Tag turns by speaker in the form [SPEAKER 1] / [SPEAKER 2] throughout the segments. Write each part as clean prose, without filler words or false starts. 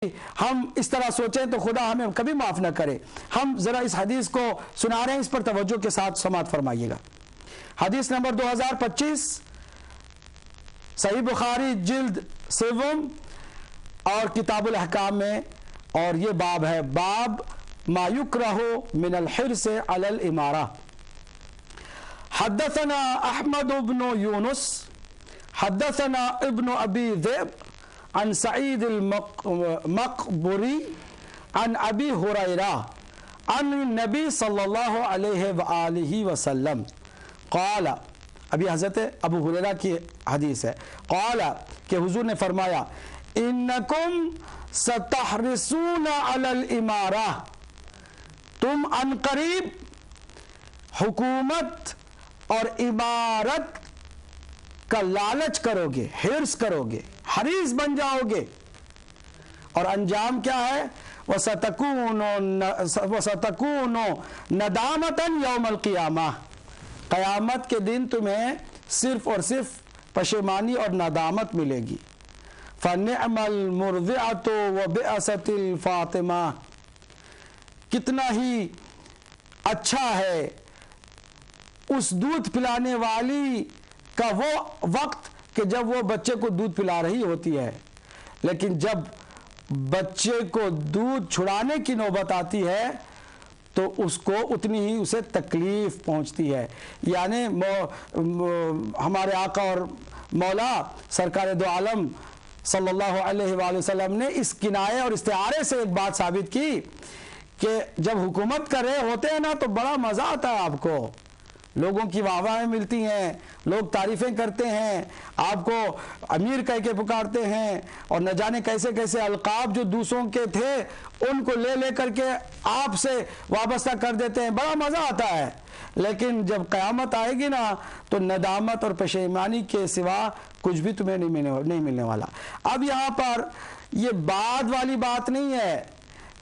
[SPEAKER 1] ہم اس طرح سوچیں تو خدا ہمیں کبھی معاف نہ کرے۔ ہم ذرا اس حدیث کو سنا رہے ہیں، اس پر توجہ کے ساتھ سماعت فرمائیے گا۔ حدیث نمبر 2025 صحیح بخاری جلد 7 اور کتاب الاحکام میں، اور یہ باب ہے، باب ما یکرہ من الحرص علی الامارہ۔ حدثنا احمد بن یونس حدثنا ابن ابی ذئب عن سعید المقبری عن ابی ہریرہ عن النبی صلی اللہ علیہ وآلہ وسلم قال، ابھی حضرت ابو ہریرہ کی حدیث ہے، قال کہ حضور نے فرمایا، انکم ستحرسون علی الامارہ، تم عنقریب حکومت اور عمارت کا لالچ کرو گے، حرص کرو گے، حریص بن جاؤ گے، اور انجام کیا ہے؟ وَسَتَكُونُ نَدَامَةً يَوْمَ الْقِيَامَةِ، قیامت کے دن تمہیں صرف اور صرف پشیمانی اور ندامت ملے گی۔ فَنِعْمَ الْمُرْضِعَةُ وَبِئْسَتِ الْفَاطِمَةِ، کتنا ہی اچھا ہے اس دودھ پلانے والی کا وہ وقت کہ جب وہ بچے کو دودھ پلا رہی ہوتی ہے، لیکن جب بچے کو دودھ چھڑانے کی نوبت آتی ہے تو اس کو اتنی ہی اسے تکلیف پہنچتی ہے۔ یعنی ہمارے آقا اور مولا سرکار دو عالم صلی اللہ علیہ وآلہ وسلم نے اس کنایے اور استعارے سے ایک بات ثابت کی کہ جب حکومت کر رہے ہوتے ہیں نا تو بڑا مزہ آتا ہے، آپ کو لوگوں کی واہ ملتی ہیں، لوگ تعریفیں کرتے ہیں، آپ کو امیر کہہ کے پکارتے ہیں، اور نہ جانے کیسے کیسے القاب جو دوسروں کے تھے ان کو لے کر کے آپ سے وابستہ کر دیتے ہیں، بڑا مزہ آتا ہے۔ لیکن جب قیامت آئے گی نا تو ندامت اور پشیمانی کے سوا کچھ بھی تمہیں نہیں ملنے والا۔ اب یہاں پر یہ بعد والی بات نہیں ہے،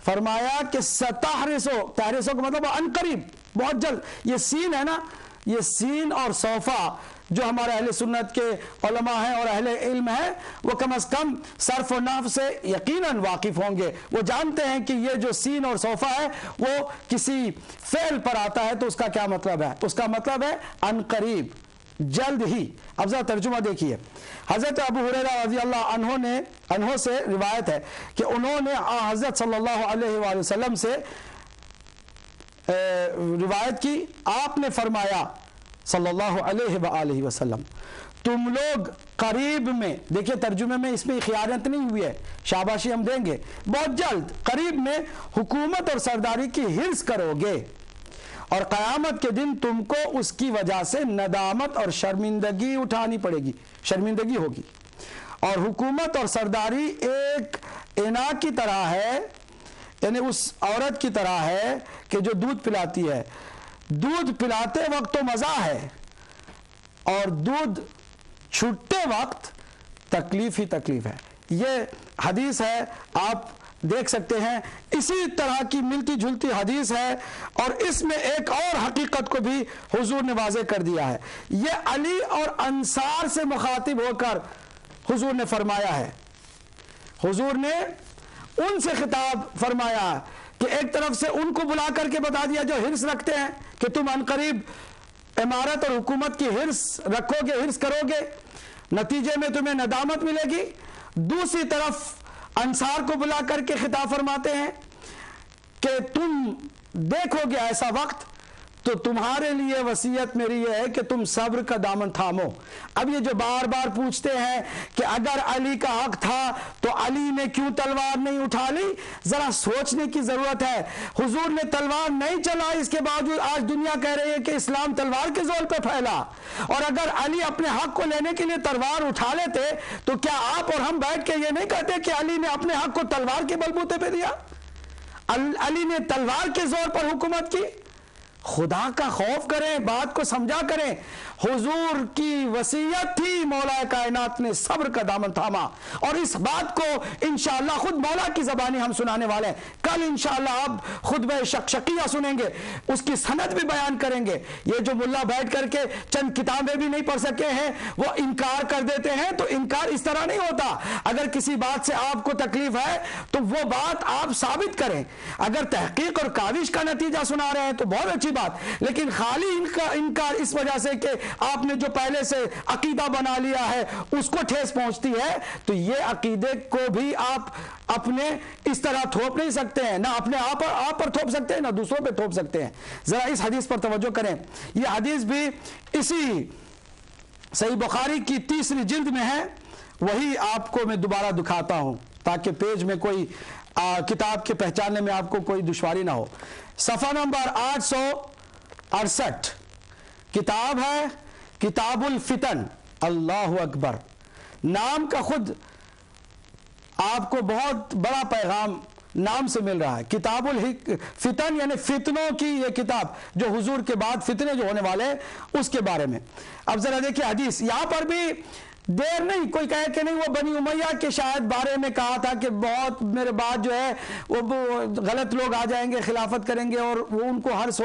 [SPEAKER 1] فرمایا کہ ستحرسو، تحرسو کا مطلب عنقریب، بہت جلد۔ یہ سین ہے نا، یہ سین اور صوفہ جو ہمارے اہل سنت کے علماء ہیں اور اہل علم ہیں، وہ کم از کم صرف و نحو سے یقیناً واقف ہوں گے، وہ جانتے ہیں کہ یہ جو سین اور صوفہ ہے وہ کسی فعل پر آتا ہے تو اس کا کیا مطلب ہے؟ اس کا مطلب ہے عنقریب، جلد ہی۔ اب ذرا ترجمہ دیکھیے، حضرت ابو ہریرہ رضی اللہ عنہ سے روایت ہے کہ انہوں نے حضرت صلی اللہ علیہ وآلہ وسلم سے روایت کی، آپ نے فرمایا صلی اللہ علیہ وآلہ وسلم، تم لوگ قریب میں، دیکھیں ترجمے میں اس میں خیانت نہیں ہوئی ہے، شاباشی ہم دیں گے، بہت جلد قریب میں حکومت اور سرداری کی حرص کرو گے، اور قیامت کے دن تم کو اس کی وجہ سے ندامت اور شرمندگی اٹھانی پڑے گی، شرمندگی ہوگی۔ اور حکومت اور سرداری ایک انا کی طرح ہے، یعنی اس عورت کی طرح ہے کہ جو دودھ پلاتی ہے، دودھ پلاتے وقت تو مزہ ہے، اور دودھ چھٹتے وقت تکلیف ہی تکلیف ہے۔ یہ حدیث ہے، آپ دیکھ سکتے ہیں، اسی طرح کی ملتی جھلتی حدیث ہے، اور اس میں ایک اور حقیقت کو بھی حضور نے واضح کر دیا ہے۔ یہ علی اور انصار سے مخاطب ہو کر حضور نے فرمایا ہے، حضور نے ان سے خطاب فرمایا کہ ایک طرف سے ان کو بلا کر کے بتا دیا جو حرص رکھتے ہیں کہ تم عنقریب عمارت اور حکومت کی حرص رکھو گے، حرص کرو گے، نتیجے میں تمہیں ندامت ملے گی۔ دوسری طرف انصار کو بلا کر کے خطاب فرماتے ہیں کہ تم دیکھو گے ایسا وقت تو تمہارے لیے وصیت میری یہ ہے کہ تم صبر کا دامن تھامو۔ اب یہ جو بار بار پوچھتے ہیں کہ اگر علی کا حق تھا تو علی نے کیوں تلوار نہیں اٹھا لی، ذرا سوچنے کی ضرورت ہے۔ حضور نے تلوار نہیں چلائی، اس کے باوجود آج دنیا کہہ رہی ہے کہ اسلام تلوار کے زور پہ پھیلا، اور اگر علی اپنے حق کو لینے کے لیے تلوار اٹھا لیتے تو کیا آپ اور ہم بیٹھ کے یہ نہیں کہتے کہ علی نے اپنے حق کو تلوار کے بلبوتے پہ دیا؟ علی نے تلوار کے زور پر حکومت کی۔ خدا کا خوف کریں، بات کو سمجھا کریں. حضور کی وصیت تھی، مولا کائنات نے صبر کا دامن تھاما، اور اس بات کو انشاءاللہ خود مولا کی زبانی ہم سنانے والے ہیں. کل انشاءاللہ آپ خطبہ شقشقیہ سنیں گے، اس کی سند بھی بیان کریں گے. یہ جو ملا بیٹھ کر کے چند کتابیں بھی نہیں پڑھ سکے ہیں وہ انکار کر دیتے ہیں، تو انکار اس طرح نہیں ہوتا. اگر کسی بات سے آپ کو تکلیف ہے تو وہ بات آپ ثابت کریں. اگر تحقیق اور کاوش کا نتیجہ سنا رہے ہیں تو بہت اچھی بات، لیکن خالی انکار اس وجہ سے کہ آپ نے جو پہلے سے عقیدہ بنا لیا ہے اس کو ٹھیس پہنچتی ہے، تو یہ عقیدے کو بھی آپ اپنے اس طرح تھوپ نہیں سکتے ہیں، نہ اپنے آپ پر تھوپ سکتے ہیں، نہ دوسروں پہ تھوپ سکتے ہیں. ذرا اس حدیث پر توجہ کریں. یہ حدیث بھی اسی صحیح بخاری کی 3 جلد میں ہے. وہی آپ کو میں دوبارہ دکھاتا ہوں تاکہ پیج میں کوئی کتاب کے پہچاننے میں آپ کو کوئی دشواری نہ ہو. صفحہ نمبر 868 کتاب ہے کتاب الفتن. اللہ اکبر، نام کا خود آپ کو بہت بڑا پیغام نام سے مل رہا ہے. کتاب الفتن یعنی فتنوں کی یہ کتاب، جو حضور کے بعد فتنے جو ہونے والے ہیں اس کے بارے میں. اب ذرا دیکھیں حدیث، یہاں پر بھی دیر نہیں کوئی کہے کہ نہیں وہ بنی امیہ کے شاید بارے میں کہا تھا کہ بہت میرے بعد جو ہے وہ غلط لوگ آ جائیں گے، خلافت کریں گے اور وہ ان کو ہرس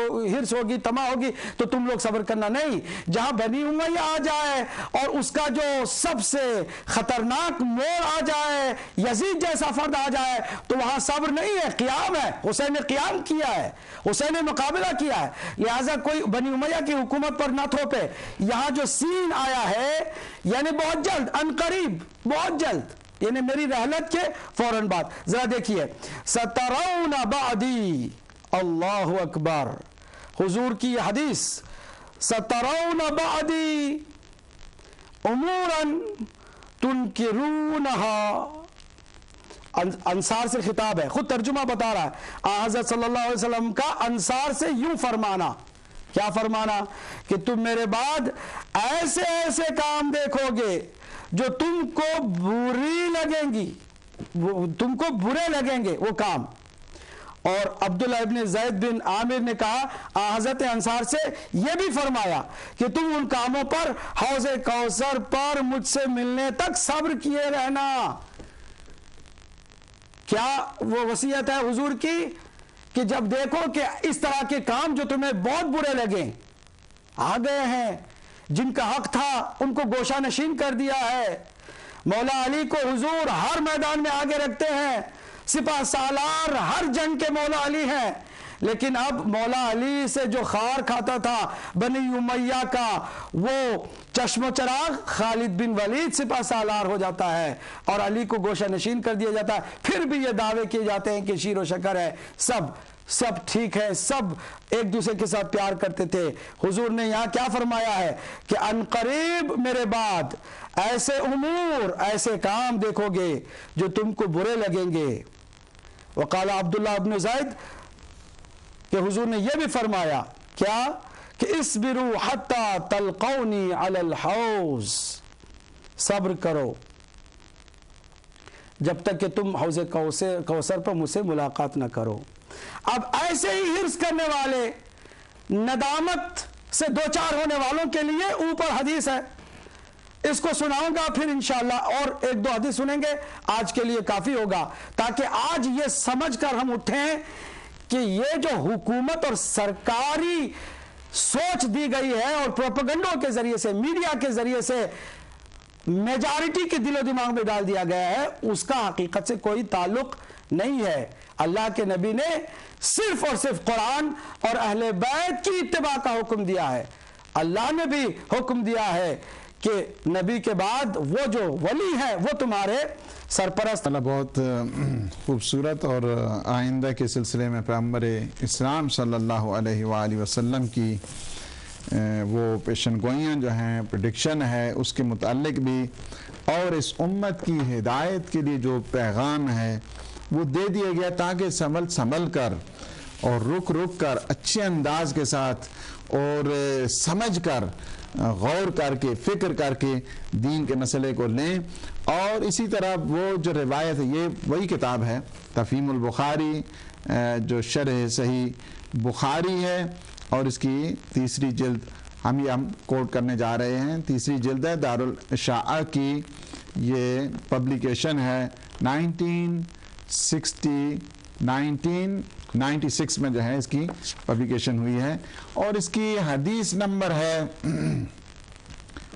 [SPEAKER 1] ہوگی، طمع ہوگی، تو تم لوگ صبر کرنا. نہیں، جہاں بنی امیہ آ جائے اور اس کا جو سب سے خطرناک موڑ آ جائے، یزید جیسا فرد آ جائے، تو وہاں صبر نہیں ہے، قیام ہے. حسین نے قیام کیا ہے، حسین نے مقابلہ کیا ہے. لہٰذا کوئی بنی امیہ کی حکومت پر نہ تھوپے. یہاں جو سین آیا ہے یعنی بہت جلد، ان قریب، بہت جلد، یعنی میری رحلت کے فوراً بعد. ذرا دیکھیے، سترون بعدی، اللہ اکبر، حضور کی یہ حدیث، سترون بعدی امورا تنکرونہا. انصار سے خطاب ہے، خود ترجمہ بتا رہا ہے. حضرت صلی اللہ علیہ وسلم کا انصار سے یوں فرمانا، کیا فرمانا؟ کہ تم میرے بعد ایسے ایسے کام دیکھو گے جو تم کو بری لگیں گی، تم کو برے لگیں گے وہ کام. اور عبداللہ ابن زید بن عامر نے کہا حضرت انصار سے یہ بھی فرمایا کہ تم ان کاموں پر حوض کوثر پر مجھ سے ملنے تک صبر کیے رہنا. کیا وہ وصیت ہے حضور کی کہ جب دیکھو کہ اس طرح کے کام جو تمہیں بہت برے لگیں آ گئے ہیں، جن کا حق تھا ان کو گوشہ نشین کر دیا ہے. مولا علی کو حضور ہر میدان میں آگے رکھتے ہیں، سپہ سالار ہر جنگ کے مولا علی ہیں. لیکن اب مولا علی سے جو خار کھاتا تھا بنی امیہ کا، وہ چشم و چراغ خالد بن ولید سپہ سالار ہو جاتا ہے اور علی کو گوشہ نشین کر دیا جاتا ہے. پھر بھی یہ دعوے کیے جاتے ہیں کہ شیر و شکر ہے، سب ٹھیک ہے، سب ایک دوسرے کے ساتھ پیار کرتے تھے. حضور نے یہاں کیا فرمایا ہے کہ ان قریب میرے بعد ایسے امور، ایسے کام دیکھو گے جو تم کو برے لگیں گے. وقال عبداللہ ابن زید کہ حضور نے یہ بھی فرمایا کیا کہ اصبروا حتی تلقونی علی الحوض، صبر کرو جب تک کہ تم حوض کوثر پر مجھ سے ملاقات نہ کرو. اب ایسے ہی حرص کرنے والے، ندامت سے دوچار ہونے والوں کے لیے اوپر حدیث ہے، اس کو سناؤں گا، پھر انشاءاللہ اور 1-2 حدیث سنیں گے. آج کے لیے کافی ہوگا تاکہ آج یہ سمجھ کر ہم اٹھیں کہ یہ جو حکومت اور سرکاری سوچ دی گئی ہے اور پروپیگنڈوں کے ذریعے سے، میڈیا کے ذریعے سے میجارٹی کے دل و دماغ میں ڈال دیا گیا ہے، اس کا حقیقت سے کوئی تعلق نہیں ہے. اللہ کے نبی نے صرف اور صرف قرآن اور اہل بیت کی اتباع کا حکم دیا ہے. اللہ نے بھی حکم دیا ہے کہ نبی کے بعد وہ جو ولی ہے وہ تمہارے سرپرست.
[SPEAKER 2] بہت خوبصورت، اور آئندہ کے سلسلے میں پیغمبر اسلام صلی اللہ علیہ وآلہ وسلم کی وہ پیشن گوئیاں جو ہیں، پریڈکشن ہے، اس کے متعلق بھی، اور اس امت کی ہدایت کے لیے جو پیغام ہے وہ دے دیا گیا تاکہ سنبھل کر اور رک کر اچھے انداز کے ساتھ اور سمجھ کر، غور کر کے، فکر کر کے دین کے مسئلے کو لیں. اور اسی طرح وہ جو روایت ہے، یہ وہی کتاب ہے تفہیم البخاری، جو شرح صحیح بخاری ہے، اور اس کی تیسری جلد ہم کوٹ کرنے جا رہے ہیں. تیسری جلد ہے دارالاشاعہ کی, یہ پبلیکیشن ہے 1996 میں جو ہے اس کی پبلیکیشن ہوئی ہے, اور اس کی حدیث نمبر ہے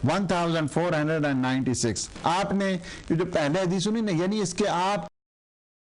[SPEAKER 2] 1496. آپ نے یہ جو پہلے حدیث سنی نا, یعنی اس کے آپ